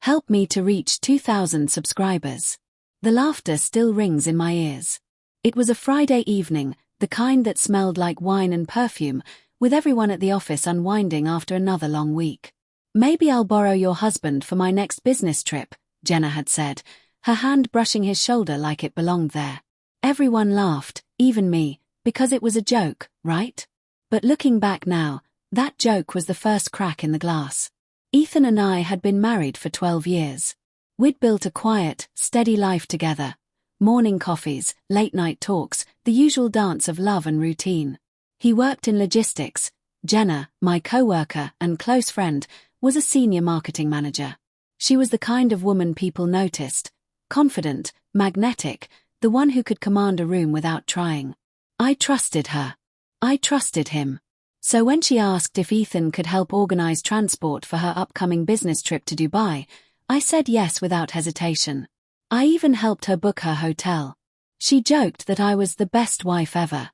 Help me to reach 2,000 subscribers. The laughter still rings in my ears. It was a Friday evening, the kind that smelled like wine and perfume, with everyone at the office unwinding after another long week. Maybe I'll borrow your husband for my next business trip, Jenna had said, her hand brushing his shoulder like it belonged there. Everyone laughed, even me, because it was a joke, right? But looking back now, that joke was the first crack in the glass. Ethan and I had been married for 12 years. We'd built a quiet, steady life together. Morning coffees, late-night talks, the usual dance of love and routine. He worked in logistics. Jenna, my coworker and close friend, was a senior marketing manager. She was the kind of woman people noticed. Confident, magnetic, the one who could command a room without trying. I trusted her. I trusted him. So when she asked if Ethan could help organize transport for her upcoming business trip to Dubai, I said yes without hesitation. I even helped her book her hotel. She joked that I was the best wife ever.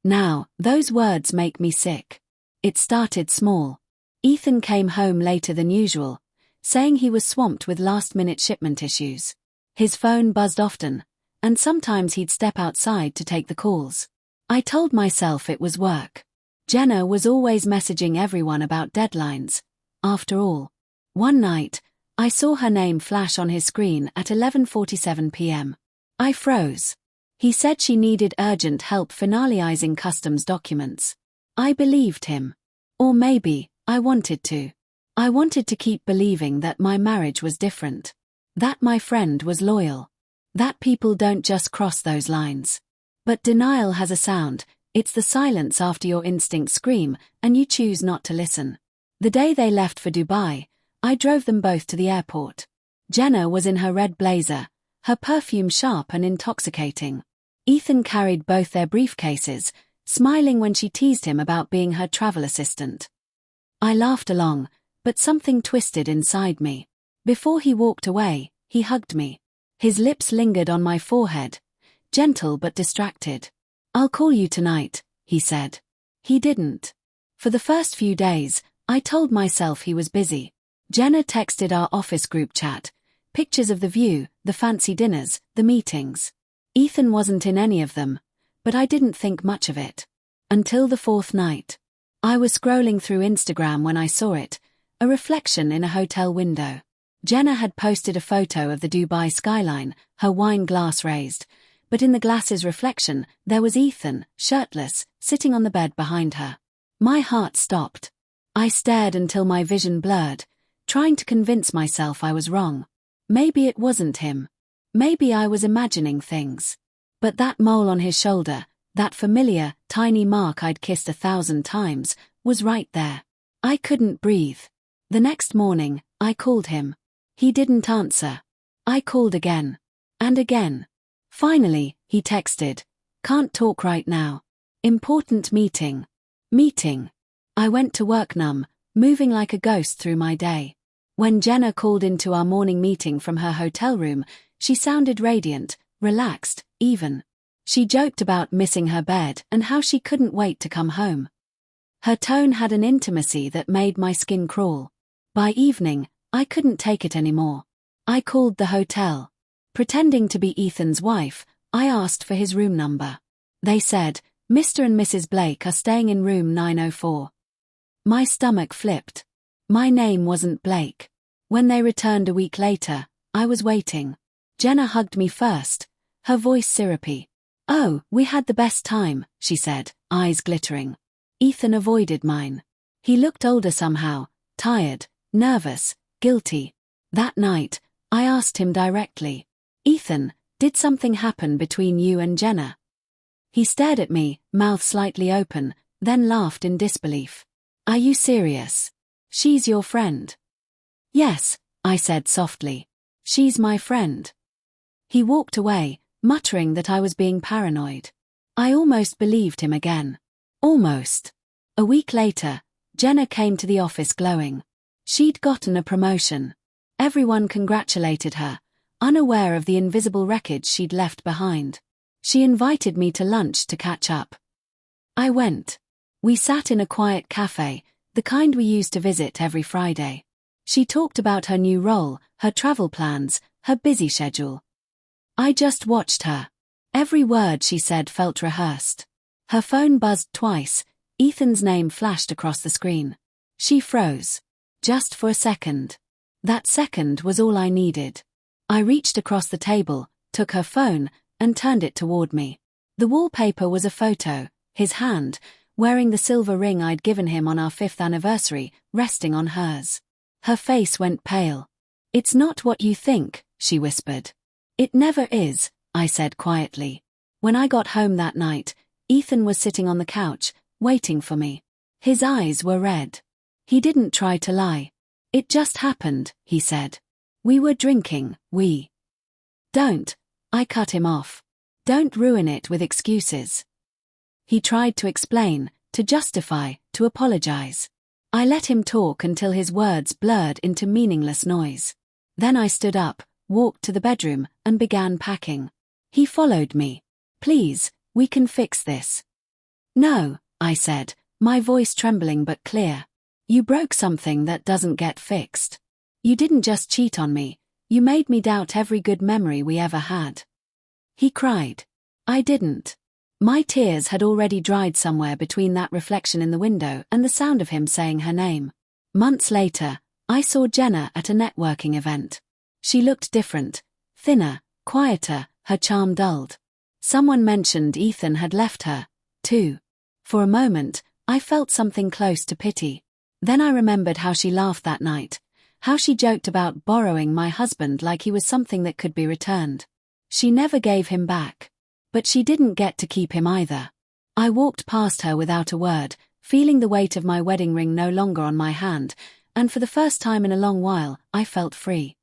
Now, those words make me sick. It started small. Ethan came home later than usual, saying he was swamped with last-minute shipment issues. His phone buzzed often, and sometimes he'd step outside to take the calls. I told myself it was work. Jenna was always messaging everyone about deadlines. After all, one night, I saw her name flash on his screen at 11:47 p.m. I froze. He said she needed urgent help finalizing customs documents. I believed him. Or maybe, I wanted to. I wanted to keep believing that my marriage was different. That my friend was loyal. That people don't just cross those lines. But denial has a sound. It's the silence after your instincts scream, and you choose not to listen. The day they left for Dubai, I drove them both to the airport. Jenna was in her red blazer, her perfume sharp and intoxicating. Ethan carried both their briefcases, smiling when she teased him about being her travel assistant. I laughed along, but something twisted inside me. Before he walked away, he hugged me. His lips lingered on my forehead, gentle but distracted. "I'll call you tonight," he said. He didn't. For the first few days, I told myself he was busy. Jenna texted our office group chat, pictures of the view, the fancy dinners, the meetings. Ethan wasn't in any of them, but I didn't think much of it. Until the fourth night. I was scrolling through Instagram when I saw it, a reflection in a hotel window. Jenna had posted a photo of the Dubai skyline, her wine glass raised, but in the glass's reflection, there was Ethan, shirtless, sitting on the bed behind her. My heart stopped. I stared until my vision blurred, trying to convince myself I was wrong. Maybe it wasn't him. Maybe I was imagining things. But that mole on his shoulder, that familiar, tiny mark I'd kissed 1,000 times, was right there. I couldn't breathe. The next morning, I called him. He didn't answer. I called again. And again. Finally, he texted, "Can't talk right now. Important meeting." Meeting. I went to work numb, moving like a ghost through my day. When Jenna called into our morning meeting from her hotel room, she sounded radiant, relaxed, even. She joked about missing her bed and how she couldn't wait to come home. Her tone had an intimacy that made my skin crawl. By evening, I couldn't take it anymore. I called the hotel. Pretending to be Ethan's wife, I asked for his room number. They said, "Mr. and Mrs. Blake are staying in room 904. My stomach flipped. My name wasn't Blake. When they returned a week later, I was waiting. Jenna hugged me first, her voice syrupy. "Oh, we had the best time," she said, eyes glittering. Ethan avoided mine. He looked older somehow, tired, nervous, guilty. That night, I asked him directly, "Ethan, did something happen between you and Jenna?" He stared at me, mouth slightly open, then laughed in disbelief. "Are you serious? She's your friend?" "Yes," I said softly. "She's my friend." He walked away, muttering that I was being paranoid. I almost believed him again. Almost. A week later, Jenna came to the office glowing. She'd gotten a promotion. Everyone congratulated her, unaware of the invisible wreckage she'd left behind. She invited me to lunch to catch up. I went. We sat in a quiet cafe, the kind we used to visit every Friday. She talked about her new role, her travel plans, her busy schedule. I just watched her. Every word she said felt rehearsed. Her phone buzzed twice. Ethan's name flashed across the screen. She froze. Just for a second. That second was all I needed. I reached across the table, took her phone, and turned it toward me. The wallpaper was a photo, his hand, wearing the silver ring I'd given him on our 5th anniversary, resting on hers. Her face went pale. "It's not what you think," she whispered. "It never is," I said quietly. When I got home that night, Ethan was sitting on the couch, waiting for me. His eyes were red. He didn't try to lie. "It just happened," he said. "We were drinking, Don't," I cut him off. "Don't ruin it with excuses." He tried to explain, to justify, to apologize. I let him talk until his words blurred into meaningless noise. Then I stood up, walked to the bedroom, and began packing. He followed me. "Please, we can fix this." "No," I said, my voice trembling but clear. "You broke something that doesn't get fixed. You didn't just cheat on me, you made me doubt every good memory we ever had." He cried. I didn't. My tears had already dried somewhere between that reflection in the window and the sound of him saying her name. Months later, I saw Jenna at a networking event. She looked different, thinner, quieter, her charm dulled. Someone mentioned Ethan had left her, too. For a moment, I felt something close to pity. Then I remembered how she laughed that night, how she joked about borrowing my husband like he was something that could be returned. She never gave him back. But she didn't get to keep him either. I walked past her without a word, feeling the weight of my wedding ring no longer on my hand, and for the first time in a long while, I felt free.